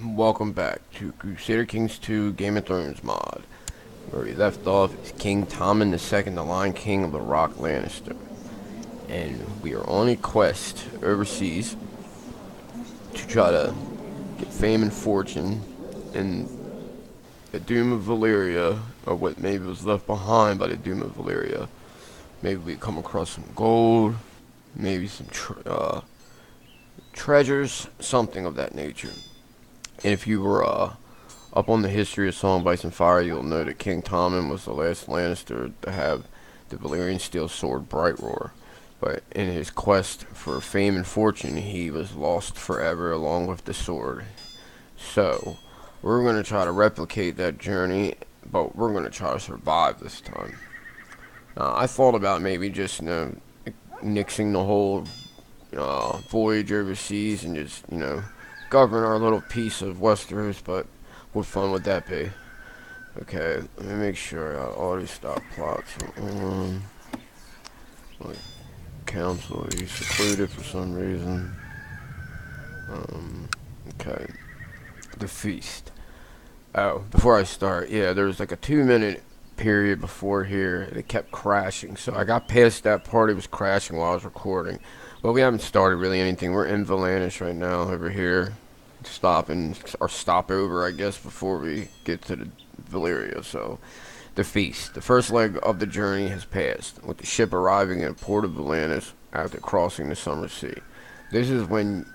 Welcome back to Crusader Kings 2 Game of Thrones mod. Where we left off is King Tommen II, the Lion King of the Rock Lannister. And we are on a quest overseas to try to get fame and fortune in the Doom of Valyria, or what maybe was left behind by the Doom of Valyria. Maybe we come across some gold, maybe some treasures, something of that nature. And if you were up on the history of Song of Ice and Fire, you'll know that King Tommen was the last Lannister to have the Valyrian steel sword Bright Roar. But in his quest for fame and fortune, he was lost forever along with the sword. So, we're going to try to replicate that journey, but we're going to try to survive this time. I thought about maybe just, nixing the whole voyage overseas and just, govern our little piece of Westeros, but what fun would that be? Okay, let me make sure I already stopped plots. Like, council, he's secluded for some reason. Okay. The feast. Oh, before I start, yeah, there was like a 2-minute period before here, and it kept crashing, so I got past that part. It was crashing while I was recording. But we haven't started really anything. We're in Valyrian right now, over here. Stopping our stopover, I guess, before we get to the Valyria. So, the feast. The first leg of the journey has passed, with the ship arriving at Port of Valyrian after crossing the Summer Sea. This is when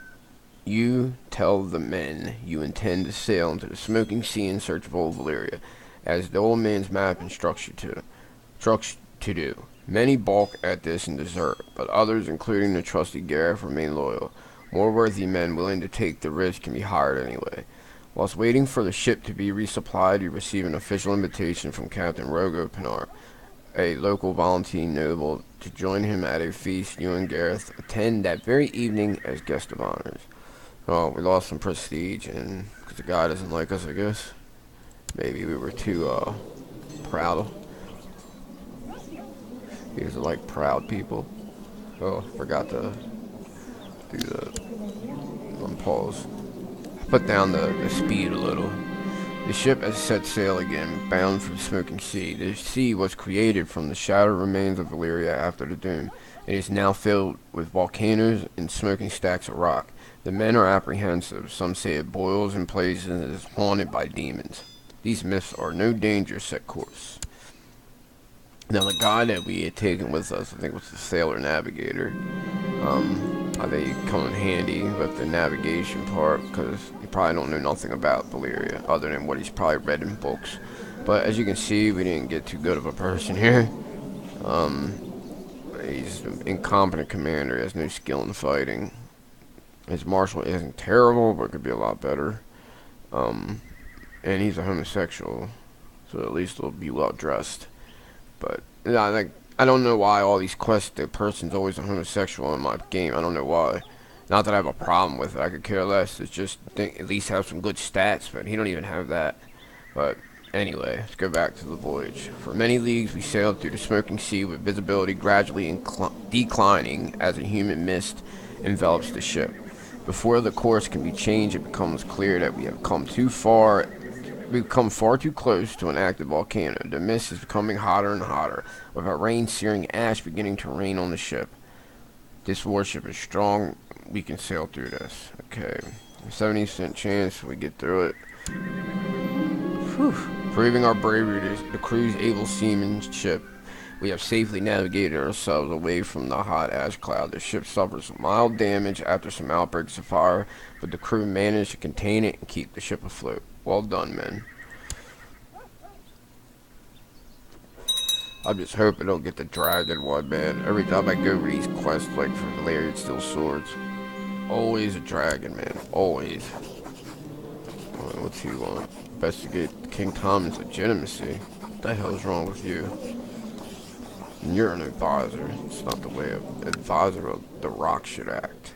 you tell the men you intend to sail into the smoking sea in search of Old Valyria, as the old man's map instructs you to do. Many balk at this and desert, but others, including the trusty Gareth, remain loyal. More worthy men willing to take the risk can be hired anyway. Whilst waiting for the ship to be resupplied, you receive an official invitation from Captain Rogo Pinar, a local volunteer noble, to join him at a feast you and Gareth attend that very evening as guest of honors. Well, we lost some prestige, and because the guy doesn't like us, I guess. Maybe we were too proud. He doesn't like proud people. Oh, forgot to do the pause. Put down the speed a little. The ship has set sail again, bound for the smoking sea. The sea was created from the shattered remains of Valyria after the Doom. It is now filled with volcanoes and smoking stacks of rock. The men are apprehensive. Some say it boils in places and is haunted by demons. These myths are no danger, set course. Now the guy that we had taken with us, I think was the sailor navigator. I think he'd come in handy with the navigation part, because he probably don't know nothing about Valyria other than what he's probably read in books. But as you can see, we didn't get too good of a person here. He's an incompetent commander. He has no skill in fighting. His martial isn't terrible, but could be a lot better. And he's a homosexual, so at least he'll be well dressed. But yeah, I don't know why all these quests, the person's always a homosexual in my game. I don't know why. Not that I have a problem with it. I could care less. It's just at least have some good stats, but he don't even have that. But anyway, let's go back to the voyage. For many leagues, we sailed through the smoking sea with visibility gradually declining as a humid mist envelops the ship. Before the course can be changed, it becomes clear that we have come too far. We've come far too close to an active volcano. The mist is becoming hotter and hotter, with a rain-searing ash beginning to rain on the ship. This warship is strong. We can sail through this. Okay. 70% chance we get through it. Whew. Proving our bravery to the crew's able seamanship, we have safely navigated ourselves away from the hot ash cloud. The ship suffers mild damage after some outbreaks of fire, but the crew managed to contain it and keep the ship afloat. Well done, men. I just hope I don't get the dragon one, man. Every time I go over these quests, like for Valyrian steel swords, always a dragon, man. Always. What's he want? Investigate King Tommen's legitimacy. What the hell is wrong with you? You're an advisor. It's not the way an advisor of the Rock should act.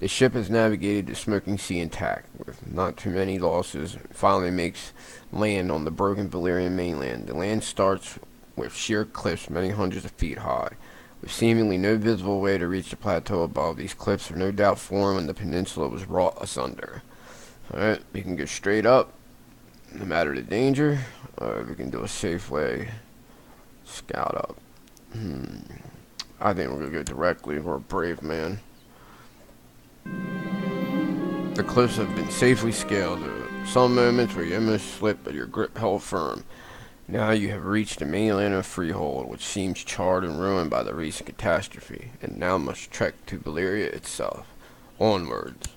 The ship has navigated the smoking sea intact, with not too many losses. It finally makes land on the broken Valyrian mainland. The land starts with sheer cliffs many hundreds of feet high, with seemingly no visible way to reach the plateau above. These cliffs are no doubt formed when the peninsula was wrought asunder. Alright, we can go straight up, no matter the danger, or we can do a safe way, scout up. I think we're gonna go directly. We're a brave man. The cliffs have been safely scaled. There are some moments where you almost slip, but your grip held firm. Now you have reached the mainland of Freehold, which seems charred and ruined by the recent catastrophe, and now must trek to Valyria itself. Onwards.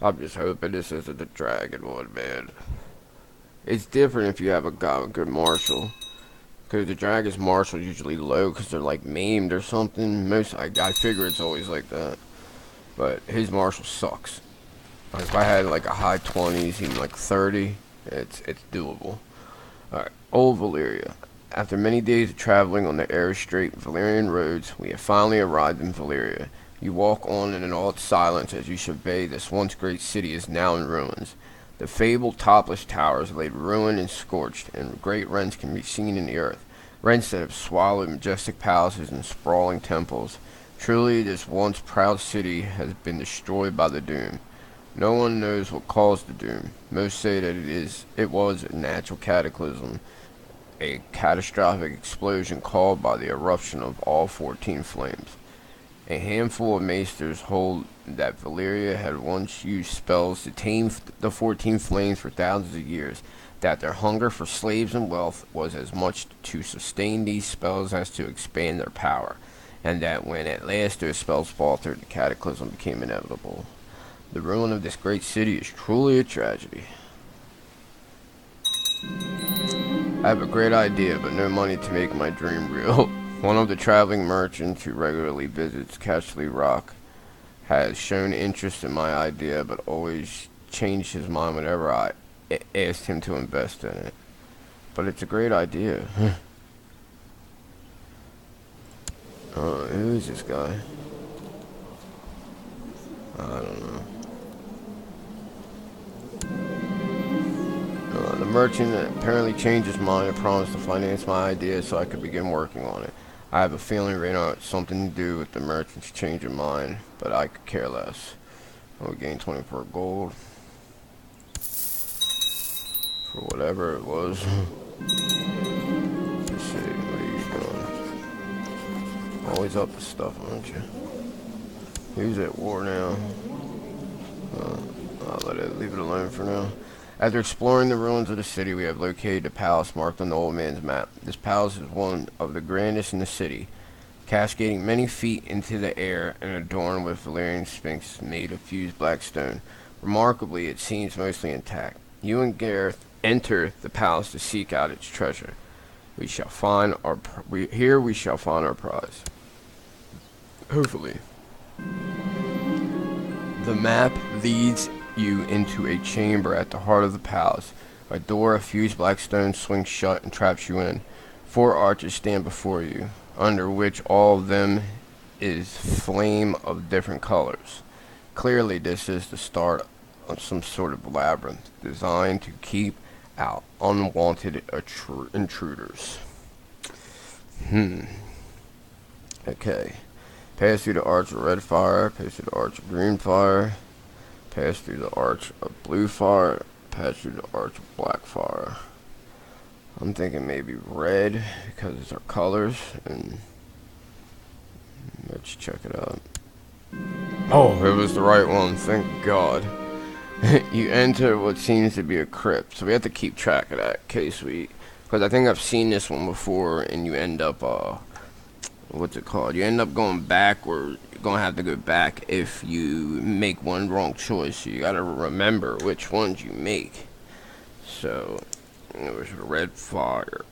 I'm just hoping this isn't the dragon one, man. It's different if you have a guy with good martial. Because the dragon's martial is usually low because they're like maimed or something. I figure it's always like that. But his martial sucks. Like if I had like a high 20s, even like 30, it's doable. Alright, Old Valyria. After many days of traveling on the air straight Valyrian roads, we have finally arrived in Valyria. You walk on in all its silence as you survey this once great city is now in ruins. The fabled topless towers laid ruined and scorched, and great rents can be seen in the earth. Rents that have swallowed majestic palaces and sprawling temples. Truly, this once proud city has been destroyed by the doom. No one knows what caused the doom. Most say that it was a natural cataclysm, a catastrophic explosion caused by the eruption of all 14 flames. A handful of maesters hold that Valyria had once used spells to tame the 14 flames for thousands of years, that their hunger for slaves and wealth was as much to sustain these spells as to expand their power, and that when at last those spells faltered, the cataclysm became inevitable. The ruin of this great city is truly a tragedy. I have a great idea, but no money to make my dream real. One of the traveling merchants who regularly visits Casterly Rock has shown interest in my idea, but always changed his mind whenever I asked him to invest in it. But it's a great idea. Who is this guy? I don't know. The merchant apparently changed his mind and promised to finance my idea so I could begin working on it. I have a feeling right now it's something to do with the merchant's change of mind, but I could care less. I will gain 24 gold for whatever it was. Let's see, what are you doing? Always up to stuff, aren't you? Who's at war now? I'll leave it alone for now. After exploring the ruins of the city, we have located a palace marked on the old man's map. This palace is one of the grandest in the city, cascading many feet into the air and adorned with Valyrian sphinx made of fused black stone. Remarkably, it seems mostly intact. You and Gareth enter the palace to seek out its treasure. We shall find our prize. Hopefully. The map leads you into a chamber at the heart of the palace. A door of fused black stone swings shut and traps you in. 4 archers stand before you, under which all of them is flame of different colors. Clearly, this is the start of some sort of labyrinth designed to keep out unwanted intruders. Okay. Pass through the arch of red fire, pass through the arch of green fire, pass through the arch of blue fire, pass through the arch of black fire. I'm thinking maybe red because it's our colors, and let's check it out. Oh, it was the right one, thank God. You enter what seems to be a crypt, so we have to keep track of that in case because I think I've seen this one before, and you end up, what's it called? You end up going back, or you're gonna have to go back if you make one wrong choice. So you gotta remember which ones you make. So it was red fire.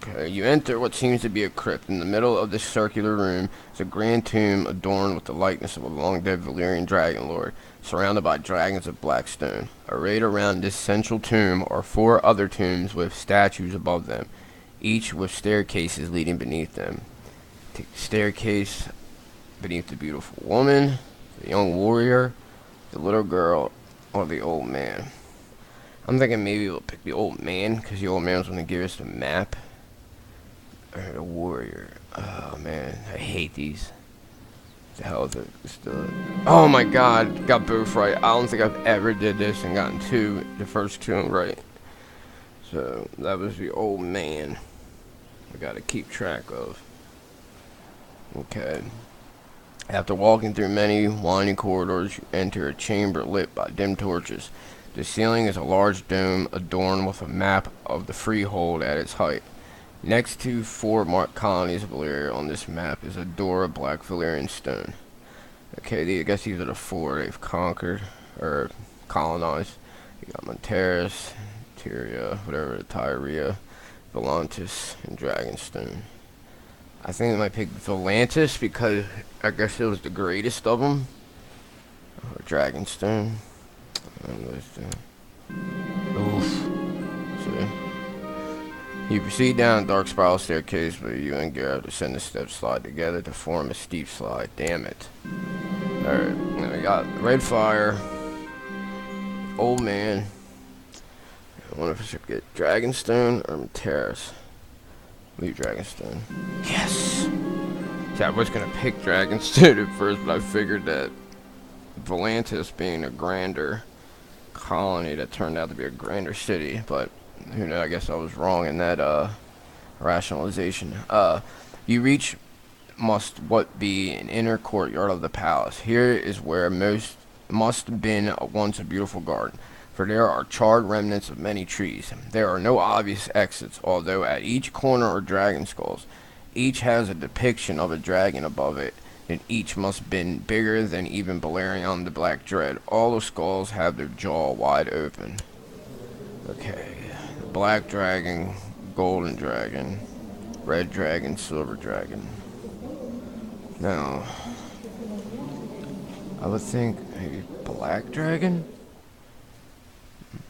Okay, you enter what seems to be a crypt. In the middle of this circular room is a grand tomb adorned with the likeness of a long-dead Valyrian dragon lord, surrounded by dragons of black stone. Arrayed around this central tomb are 4 other tombs with statues above them, each with staircases leading beneath them. Take the staircase beneath the beautiful woman, the young warrior, the little girl, or the old man. I'm thinking maybe we'll pick the old man, because the old man's going to give us the map. Or the warrior. Oh man, I hate these. The hell is it? Oh my god, got both right. I don't think I've ever did this and gotten the first two right. So that was the old man. I gotta keep track of. Okay. After walking through many winding corridors, you enter a chamber lit by dim torches. The ceiling is a large dome adorned with a map of the freehold at its height. Next to four marked colonies of Valyria on this map is a door of black Valyrian stone. Okay, I guess these are the four they've conquered, or colonized. You got Monteris, Tyria, whatever, Tyria, Volantis, and Dragonstone. I think I might pick Volantis because I guess it was the greatest of them. Or Dragonstone. Oof. See? You proceed down a dark spiral staircase where you and Garrett descend the steps slide together to form a steep slide. Damn it. Alright, now we got Red Fire, Old Man. I wonder if I should get Dragonstone or Terrace. Leave Dragonstone. Yes! See, I was gonna pick Dragonstone at first, but I figured that Volantis being a grander colony that turned out to be a grander city, but who knows, I guess I was wrong in that rationalization. You reach what be an inner courtyard of the palace. Here is where must have been once a beautiful garden, for there are charred remnants of many trees. There are no obvious exits, although at each corner are dragon skulls. Each has a depiction of a dragon above it, and each must have been bigger than even Valyrian the Black Dread. All the skulls have their jaw wide open. Okay, black dragon, golden dragon, red dragon, silver dragon. Now, I would think maybe black dragon?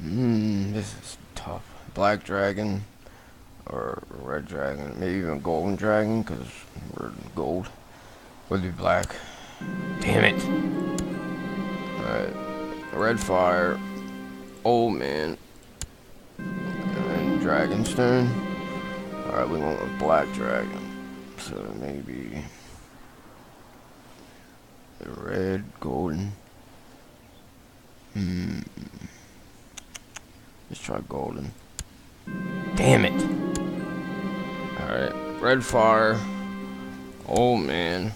This is tough. Black dragon or red dragon, maybe even golden dragon because we're gold. Would be black. Damn it. Alright. Red Fire, Old Man, and Dragonstone. Alright, we went with Black Dragon. So maybe the red, golden. Let's try golden. Damn it. Alright. Red Fire, Old Man,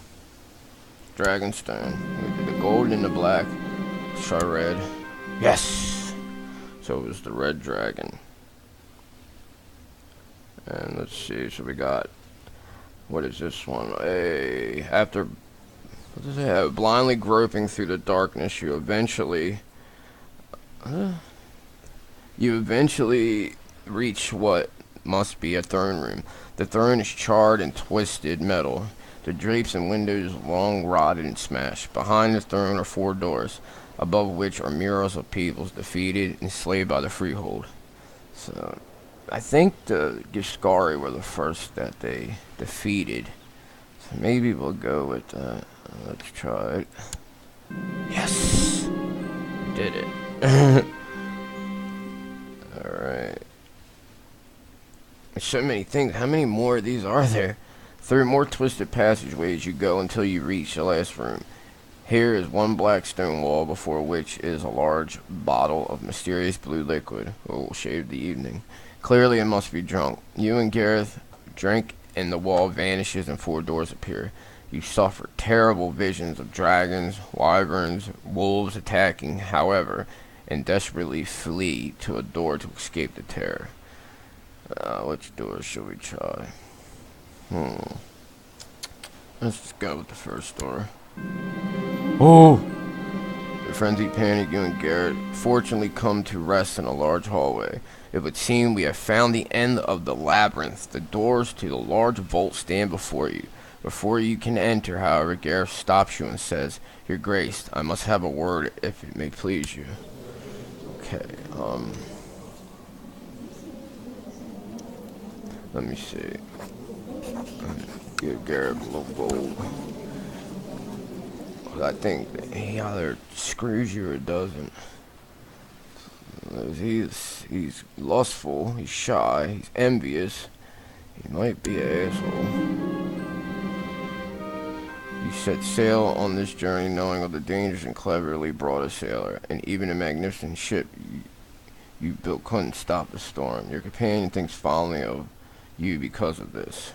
Dragonstone. We did the gold and the black. Let's try red. Yes! So it was the red dragon. And let's see, so we got, what is this one? After, what does it have? Blindly groping through the darkness, you eventually reach what must be a throne room. The throne is charred and twisted metal. The drapes and windows long rotted and smashed. Behind the throne are four doors, above which are murals of peoples defeated and slaved by the freehold. So, I think the Giscari were the first that they defeated. So maybe we'll go with that. Let's try it. Yes! We did it. Alright. There's so many things. How many more of these are there? Through more twisted passageways you go until you reach the last room. Here is one black stone wall before which is a large bottle of mysterious blue liquid. Oh, shave the evening. Clearly it must be drunk. You and Gareth drink and the wall vanishes and four doors appear. You suffer terrible visions of dragons, wyverns, wolves attacking, however, and desperately flee to a door to escape the terror. Which door should we try? Let's just go with the first door. Oh! In frenzied panic, you and Garrett fortunately come to rest in a large hallway. It would seem we have found the end of the labyrinth. The doors to the large vault stand before you. Before you can enter, however, Garrett stops you and says, "Your Grace, I must have a word, if it may please you." Okay, let me see. Give Garrett a little gold. I think he either screws you or doesn't. He's lustful, he's shy, he's envious. He might be an asshole. You set sail on this journey knowing of the dangers and cleverly brought a sailor, and even a magnificent ship you built couldn't stop the storm. Your companion thinks fondly of you because of this.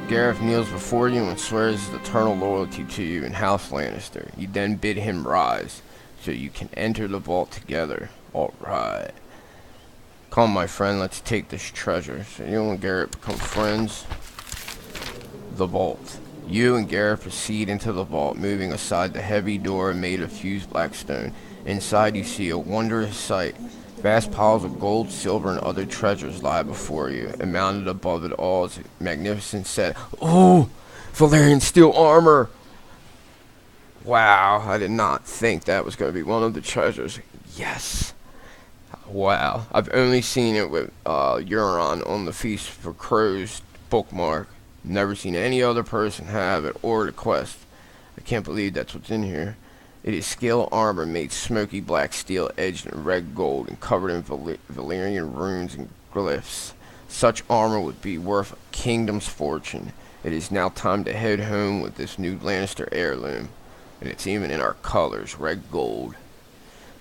Gareth kneels before you and swears his eternal loyalty to you and House Lannister. You then bid him rise, so you can enter the vault together. Alright. Come, my friend, let's take this treasure. So you and Gareth become friends. The vault. You and Gareth proceed into the vault, moving aside the heavy door made of fused black stone. Inside you see a wondrous sight. Vast piles of gold, silver, and other treasures lie before you, and mounted above it all is a magnificent set. Oh! Valyrian steel armor! Wow, I did not think that was going to be one of the treasures. Yes! Wow, I've only seen it with Euron on the Feast for Crows bookmark. Never seen any other person have it or the quest. I can't believe that's what's in here. It is scale armor made smoky black steel edged in red gold and covered in Valyrian runes and glyphs. Such armor would be worth a kingdom's fortune. It is now time to head home with this new Lannister heirloom. And it's even in our colors, red gold.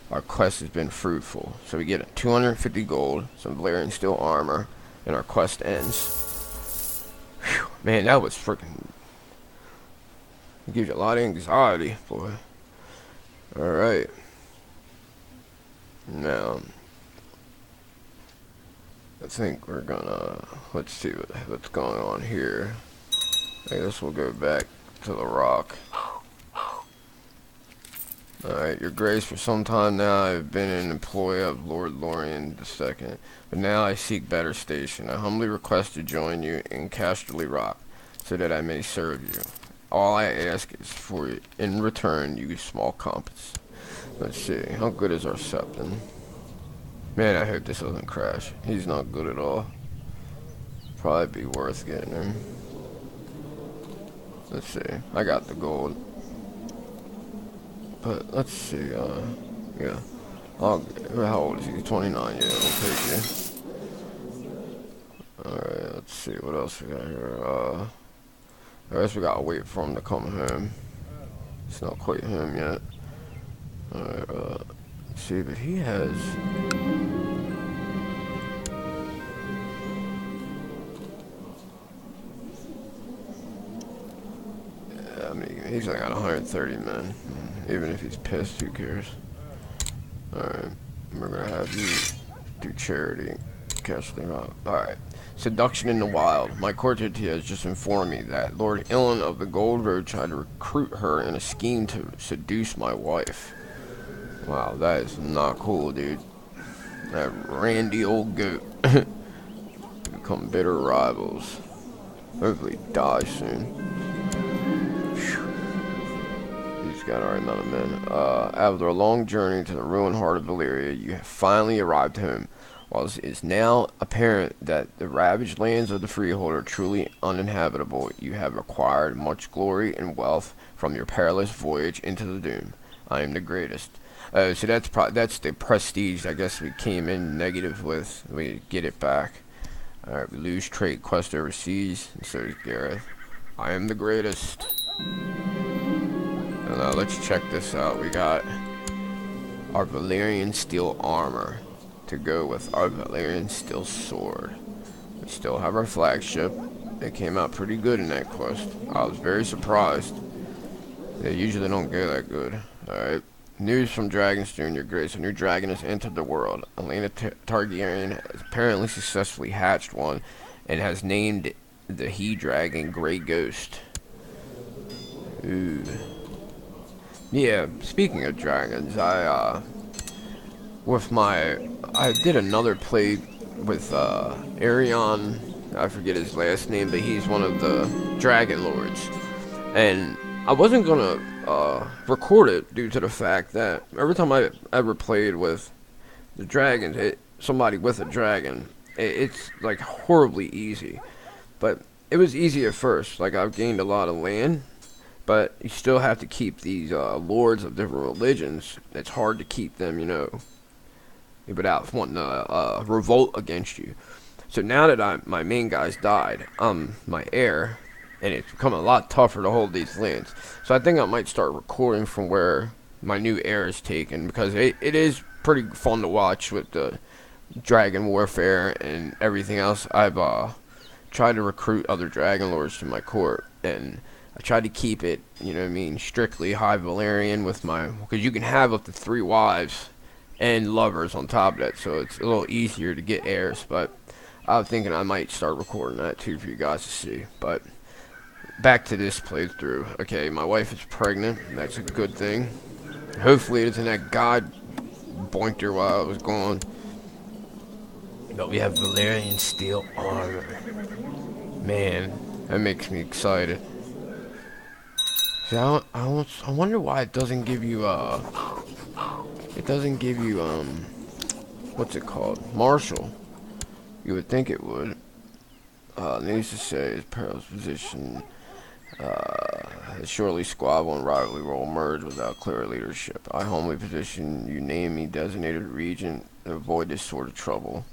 Our quest has been fruitful. So we get 250 gold, some Valyrian steel armor, and our quest ends. Whew, man, that was freaking... It gives you a lot of anxiety, boy. Alright. Now, I think we're gonna, let's see what's going on here. I guess we'll go back to the rock. Alright, your grace, for some time now I have been an employee of Lord Lorien II, but now I seek better station. I humbly request to join you in Casterly Rock, so that I may serve you. All I ask is for, in return, you small compass. Let's see, how good is our Septon? Man, I hope this doesn't crash. He's not good at all. Probably be worth getting him. Let's see, I got the gold. But, let's see, yeah. How old is he? 29, yeah, I'll take you. Alright, let's see, what else we got here? I guess we gotta wait for him to come home. It's not quite home yet. Alright, let's see, but he has... Yeah, I mean, he's like got 130 men. Even if he's pissed, who cares? Alright, we're gonna have you do charity. Casterly Rock. Alright. Seduction in the Wild. My courtier has just informed me that Lord Ilyn of the Gold Road tried to recruit her in a scheme to seduce my wife. Wow, that is not cool, dude. That randy old goat. Become bitter rivals. Hopefully die soon. He's got our amount of men. After a long journey to the ruined heart of Valyria, you have finally arrived home. While it is now apparent that the ravaged lands of the Freehold are truly uninhabitable, you have acquired much glory and wealth from your perilous voyage into the Doom. I am the greatest. So that's the prestige. I guess we came in negative with. We get it back. Alright, we lose trade quest overseas, and so does Gareth. I am the greatest. And now let's check this out. We got our Valyrian steel armor to go with our Valyrian steel sword. We still have our flagship. It came out pretty good in that quest. I was very surprised. They usually don't go that good. Alright. News from Dragonstone, your grace. A new dragon has entered the world. Elena Targaryen has apparently successfully hatched one and has named the he-dragon Grey Ghost. Ooh. Yeah, speaking of dragons, I did another play with Arion, I forget his last name, but he's one of the Dragon Lords. And I wasn't gonna record it due to the fact that every time I ever played with the dragons, somebody with a dragon, it's like horribly easy. But it was easy at first. Like, I've gained a lot of land, but you still have to keep these lords of different religions. It's hard to keep them, you know, without wanting to revolt against you. So now that my main guy's died, my heir, and it's becoming a lot tougher to hold these lands. So I think I might start recording from where my new heir is taken, because it is pretty fun to watch with the dragon warfare and everything else. I've tried to recruit other dragon lords to my court, and I tried to keep it, you know what I mean, strictly high Valyrian with my, because you can have up to 3 wives and lovers on top of that, so it's a little easier to get heirs. But I was thinking I might start recording that too for you guys to see. But back to this playthrough. Okay, my wife is pregnant. That's a good thing. Hopefully it isn't that god boinked her while I was gone. But we have Valyrian steel armor. Man, that makes me excited. See, I wonder why it doesn't give you, what's it called? Marshal. You would think it would. Needs to say his perilous position. Surely squabble and rivalry will emerge without clear leadership. I humbly petition you name me designated regent to avoid this sort of trouble.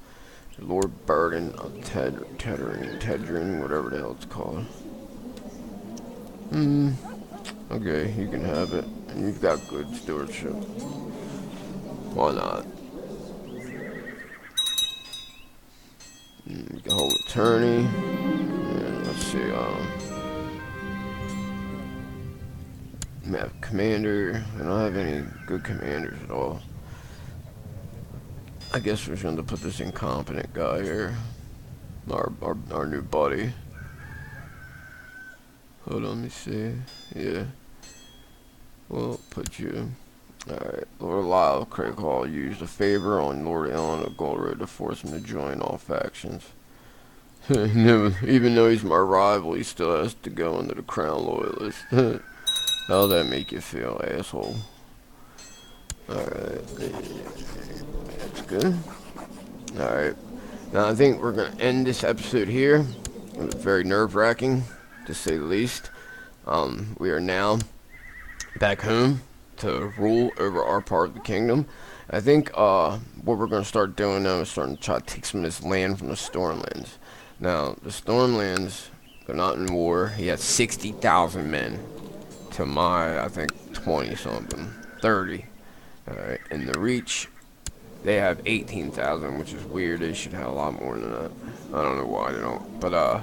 Lord Burden of Tedrin, whatever the hell it's called. Okay, you can have it. And you've got good stewardship. Why not? You can hold attorney. And let's see, map commander. I don't have any good commanders at all. I guess we're going to put this incompetent guy here. Our new buddy. Hold on, let me see. Yeah. We'll put you. Alright. Lord Lyle Craig Hall used a favor on Lord Ellen of Goldroad to force him to join all factions. Even though he's my rival, he still has to go under the crown loyalist. How'd that make you feel, asshole? Alright. That's good. Alright. Now I think we're going to end this episode here. It was very nerve-wracking, to say the least. We are now back home to rule over our part of the kingdom. I think what we're going to start doing now is starting to try to take some of this land from the Stormlands. Now, the Stormlands, they're not in war. He has 60,000 men to my, I think, 20-something. 30. Alright, and the Reach, they have 18,000, which is weird. They should have a lot more than that. I don't know why they don't. But,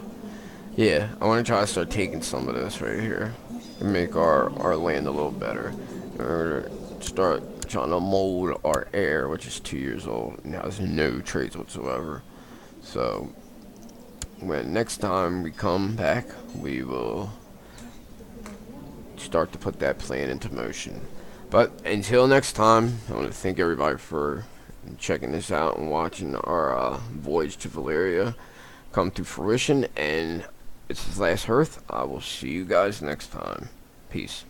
yeah, I want to try to start taking some of this right here and make our land a little better. Or start trying to mold our heir, which is 2 years old and has no traits whatsoever. So, when next time we come back, we will start to put that plan into motion. But until next time, I want to thank everybody for checking this out and watching our voyage to Valyria come to fruition. And it's his last hearth. I will see you guys next time. Peace.